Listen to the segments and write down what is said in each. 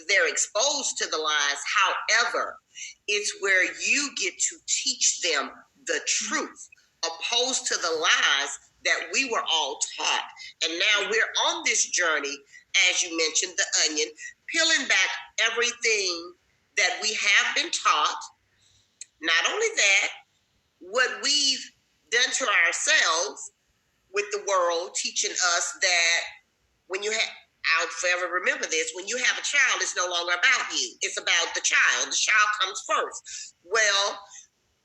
They're exposed to the lies. However, it's where you get to teach them the truth, opposed to the lies that we were all taught. And now we're on this journey, as you mentioned, the onion, peeling back everything that we have been taught. Not only that, what we've done to ourselves with the world, teaching us that when you have, I'll forever remember this, when you have a child, it's no longer about you. It's about the child. The child comes first. Well,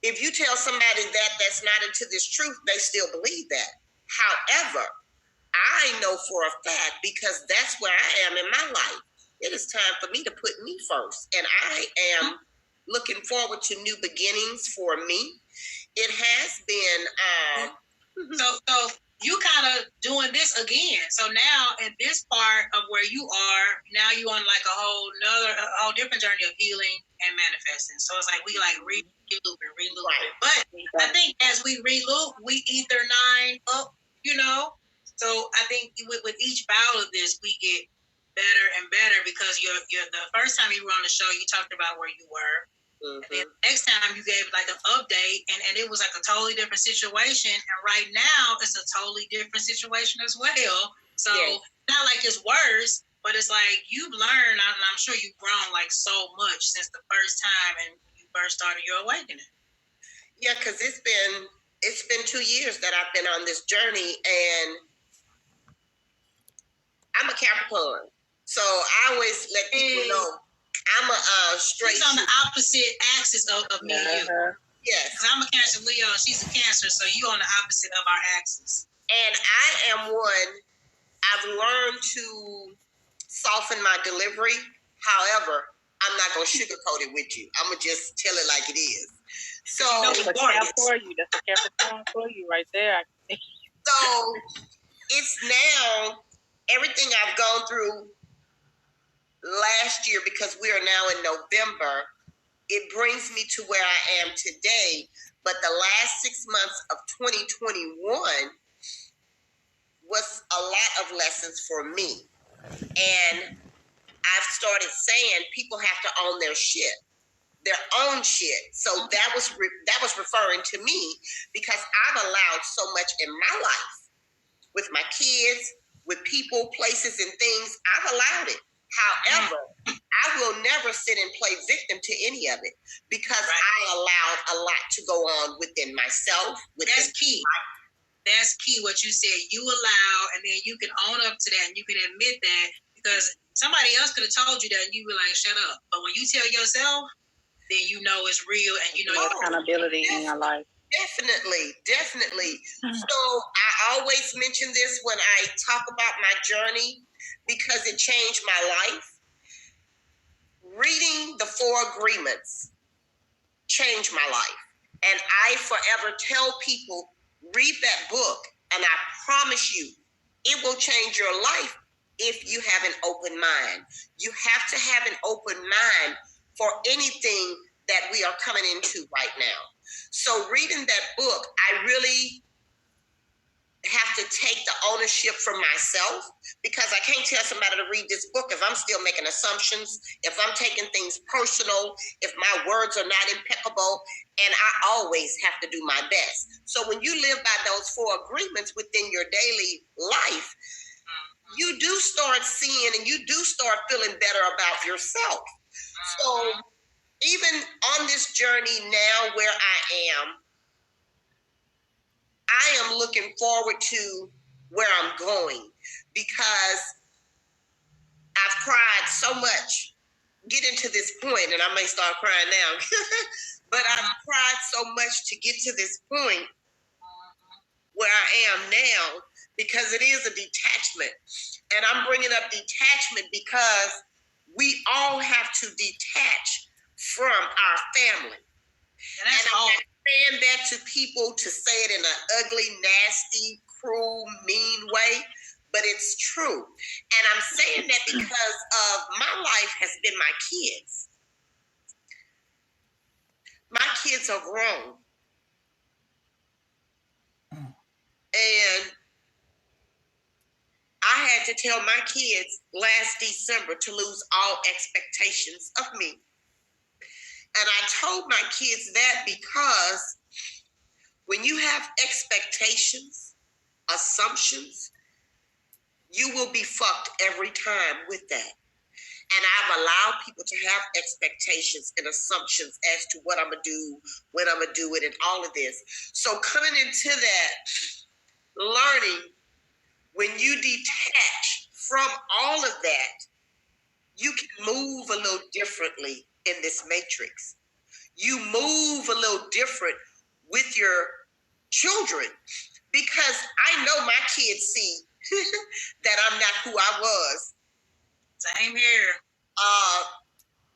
if you tell somebody that that's not into this truth, they still believe that. However, I know for a fact, because that's where I am in my life, it is time for me to put me first. And I am looking forward to new beginnings for me. It has been... So you kind of doing this again. So now in this part of where you are, now you on like a whole different journey of healing and manifesting. So it's like we like re-loop. Right. But I think as we re-loop, we ether 9 up, you know? So I think with each bout of this, we get better and better, because you're the first time you were on the show, you talked about where you were. Mm-hmm. And then next time you gave like an update, and it was like a totally different situation. And right now it's a totally different situation as well. So Not like it's worse, but it's like you've learned, and I'm sure you've grown like so much since the first time and you first started your awakening. Yeah, because it's been 2 years that I've been on this journey, and I'm a Capricorn. So I always let people know I'm a straight. She's on the opposite axis of me and you. Yes. Because I'm a Cancer Leo, and she's a Cancer, so you on the opposite of our axis. And I am one, I've learned to soften my delivery. However, I'm not going to sugarcoat it with you. I'm going to just tell it like it is. So that's a Capricorn for you right there. So it's now everything I've gone through last year, because we are now in November, it brings me to where I am today. But the last 6 months of 2021 was a lot of lessons for me. And I've started saying people have to own their shit, their own shit. So that was referring to me, because I've allowed so much in my life with my kids, with people, places, and things. I've allowed it. However, I will never sit and play victim to any of it, because I allowed a lot to go on within myself. That's key. That's key, what you said. You allow, and then you can own up to that, and you can admit that, because somebody else could have told you that, and you were like, shut up. But when you tell yourself, then you know it's real, and you know your accountability in your life. Definitely. So I always mention this when I talk about my journey, because it changed my life. Reading the 4 Agreements changed my life. And I forever tell people, read that book, and I promise you, it will change your life if you have an open mind. You have to have an open mind for anything that we are coming into right now. So reading that book, I really have to take the ownership for myself, because I can't tell somebody to read this book if I'm still making assumptions, if I'm taking things personal, if my words are not impeccable, and I always have to do my best. So when you live by those 4 agreements within your daily life, you do start seeing and you do start feeling better about yourself. So even on this journey now where I am looking forward to where I'm going, because I've cried so much getting to this point, and I may start crying now, but I've cried so much to get to this point where I am now, because it is a detachment. And I'm bringing up detachment because we all have to detach from our family. And that's hard. saying that to people to say it in an ugly, nasty, cruel, mean way, but it's true. And I'm saying that because of my life has been my kids. My kids are grown. And I had to tell my kids last December to lose all expectations of me. And I told my kids that because when you have expectations, assumptions, you will be fucked every time with that. And I've allowed people to have expectations and assumptions as to what I'm going to do, when I'm going to do it, and all of this. So coming into that, learning, when you detach from all of that, you can move a little differently in this matrix. You move a little different with your children because I know my kids see that I'm not who I was. Same here.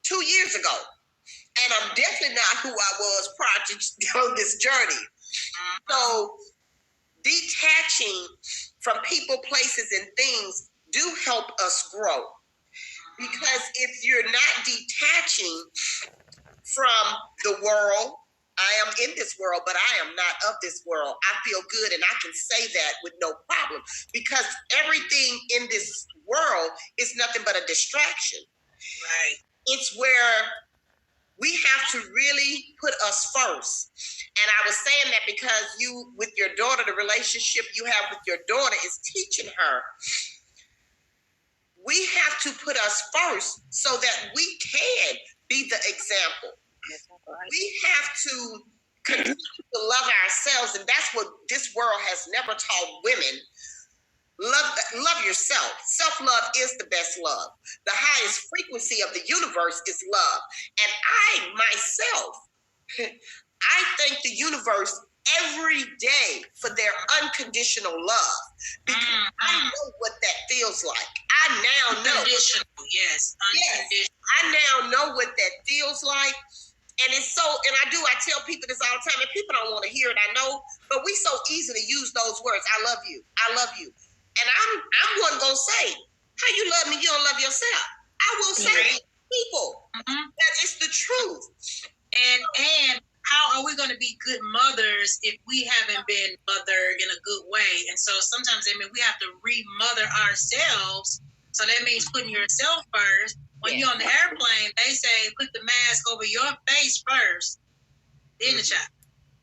2 years ago. And I'm definitely not who I was prior to on this journey. So detaching from people, places, and things do help us grow. Because if you're not detaching from the world, I am in this world, but I am not of this world. I feel good, and I can say that with no problem. Because everything in this world is nothing but a distraction. Right. It's where we have to really put us first. And I was saying that because you, with your daughter, the relationship you have with your daughter is teaching her. We have to put us first so that we can be the example. We have to continue to love ourselves, and that's what this world has never taught women. Love yourself. Self-love is the best love. The highest frequency of the universe is love. And I, myself, I thank the universe every day for their unconditional love. Because I know what that feels like. I now know. Unconditional, yes. Unconditional. Yes, I now know what that feels like. And it's so, and I tell people this all the time, and people don't want to hear it, I know, but we so easily use those words. I love you. I love you. And I'm one gonna say, how you love me, you don't love yourself. I will say it to people. That is the truth. And how are we going to be good mothers if we haven't been mothered in a good way? And so sometimes, we have to re-mother ourselves. So that means putting yourself first. When you're on the airplane, they say put the mask over your face first, then the child.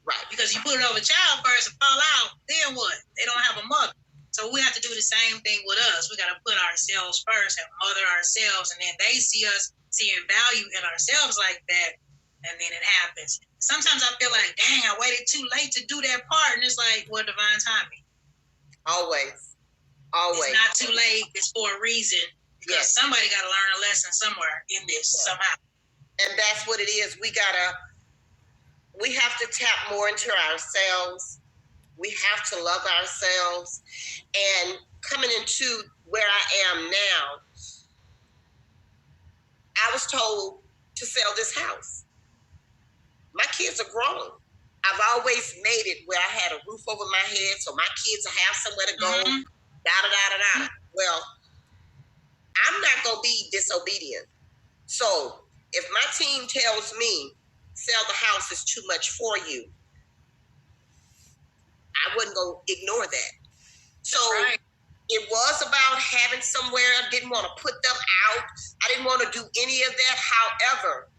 Right. Because you put it over the child first and fall out, then what? They don't have a mother. So we have to do the same thing with us. We got to put ourselves first and mother ourselves. And then they see us seeing value in ourselves like that. And then it happens. Sometimes I feel like, dang, I waited too late to do that part. And it's like, well, divine timing. Always. It's not too late. It's for a reason. Because somebody got to learn a lesson somewhere in this somehow. And that's what it is. We have to tap more into ourselves. We have to love ourselves. And coming into where I am now, I was told to sell this house. My kids are grown. I've always made it where I had a roof over my head so my kids will have somewhere to go, Well, I'm not going to be disobedient. So if my team tells me sell the house is too much for you, I wouldn't go ignore that. So it was about having somewhere. I didn't want to put them out. I didn't want to do any of that. However,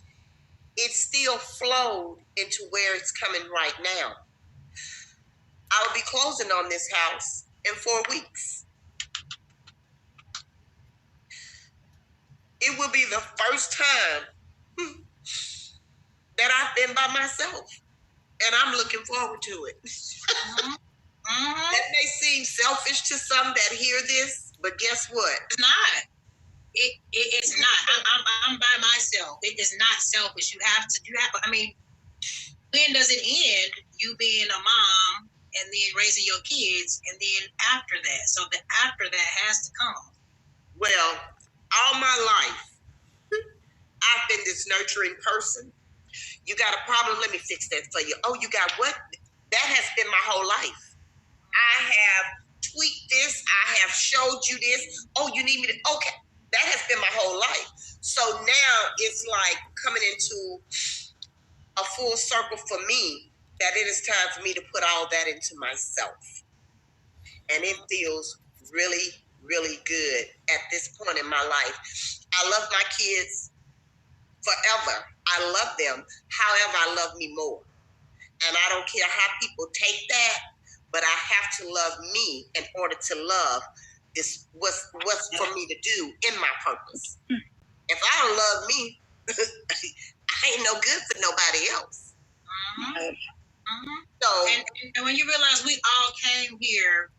it still flowed into where it's coming right now. I will be closing on this house in 4 weeks. It will be the first time that I've been by myself. And I'm looking forward to it. That may seem selfish to some that hear this, but guess what? It's not. It's not. I'm by myself. It is not selfish. You have. When does it end? You being a mom and then raising your kids, and then after that. So the after that has to come. Well, all my life, I've been this nurturing person. You got a problem? Let me fix that for you. Oh, you got what? That has been my whole life. I have tweaked this. I have showed you this. Oh, you need me to? Okay. That has been my whole life. So now it's like coming into a full circle for me that it is time for me to put all that into myself. And it feels really, really good at this point in my life. I love my kids forever. I love them. However, I love me more. And I don't care how people take that, but I have to love me in order to love this what's for me to do in my purpose. If I don't love me, I ain't no good for nobody else. So, and when you realize we all came here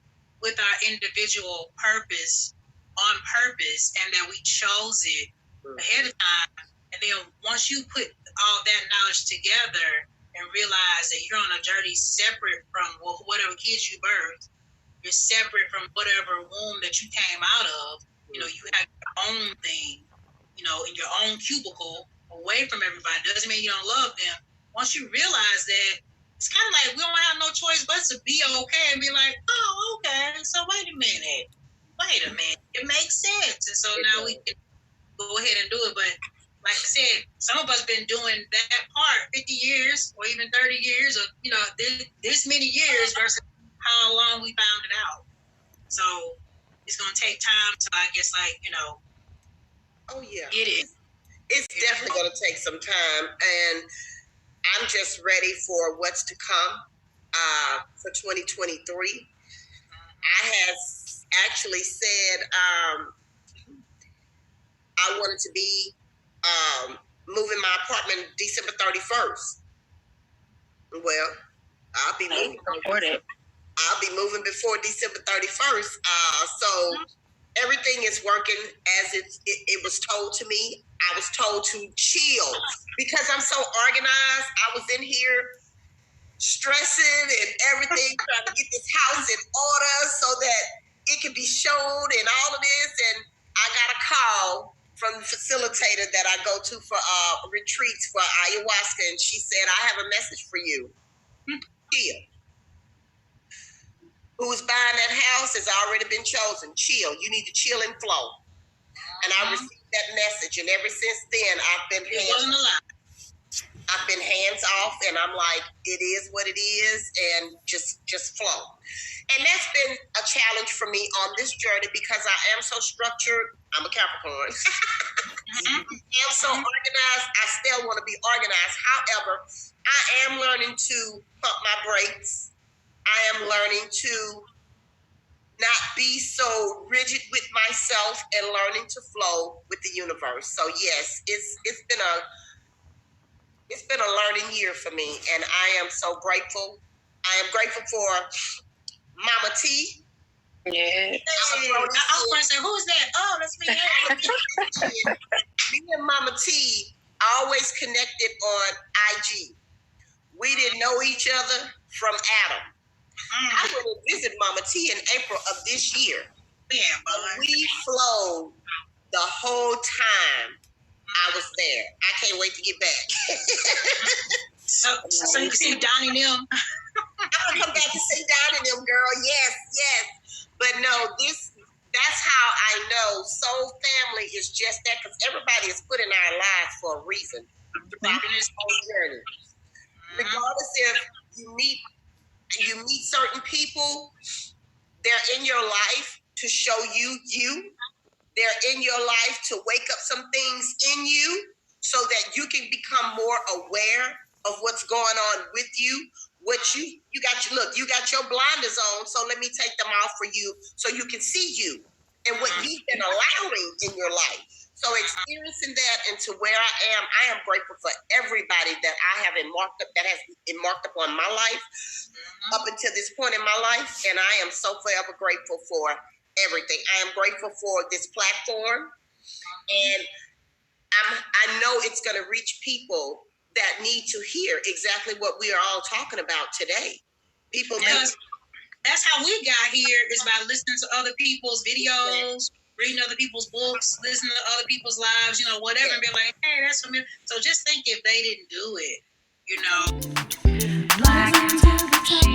with our individual purpose on purpose, and that we chose it ahead of time, and then once you put all that knowledge together and realize that you're on a journey separate from whatever kids you birthed, you're separate from whatever womb that you came out of. You know, you have your own thing, you know, in your own cubicle, away from everybody. Doesn't mean you don't love them. Once you realize that, it's kind of like we don't have no choice but to be okay and be like, oh, okay, so wait a minute. It makes sense. And so now we can go ahead and do it. But like I said, some of us been doing that part 50 years or even 30 years, or, you know, this many years versus how long we found it out. So it's going to take time to, I guess, like, you know. Oh, yeah. It is. It's definitely going to take some time. And I'm just ready for what's to come for 2023. I have actually said I wanted to be moving my apartment December 31st. Well, I'll be moving. I'll be moving before December 31st. So everything is working as it was told to me. I was told to chill because I'm so organized. I was in here stressing and everything, trying to get this house in order so that it can be shown and all of this. And I got a call from the facilitator that I go to for retreats for ayahuasca, and she said, I have a message for you. Chill. Who's buying that house has already been chosen. Chill. You need to chill and flow. And I received that message, and ever since then, I've been hands off, and I'm like, it is what it is, and just flow. And that's been a challenge for me on this journey because I am so structured. I'm a Capricorn. I am so organized. I still want to be organized. However, I am learning to pump my brakes. I am learning to not be so rigid with myself and learning to flow with the universe. So yes, it's been a learning year for me, and I am so grateful. I am grateful for Mama T. Yeah. I was going to say, who's that? Oh, that's me. Me and Mama T always connected on IG. We didn't know each other from Adam. I went to visit Mama T in April of this year. Yeah, we flowed the whole time I was there. I can't wait to get back. So you can see Donnie and them. I'm gonna come back and see Donnie and them, girl. Yes. But no, that's how I know soul family is just that, because everybody is put in our lives for a reason. Throughout this whole journey. Regardless if you meet certain people, they're in your life to show you. They're in your life to wake up some things in you so that you can become more aware of what's going on with you. What you got your blinders on, so let me take them off for you so you can see you and what you've been allowing in your life. So experiencing that into where I am grateful for everybody that I have that has marked upon my life up until this point in my life. And I am so forever grateful for everything. I am grateful for this platform. And I know it's going to reach people that need to hear exactly what we are all talking about today. People that's how we got here, is by listening to other people's videos, reading other people's books, listening to other people's lives, whatever, and be like, hey, that's for me. So just think if they didn't do it, you know. Black sheep.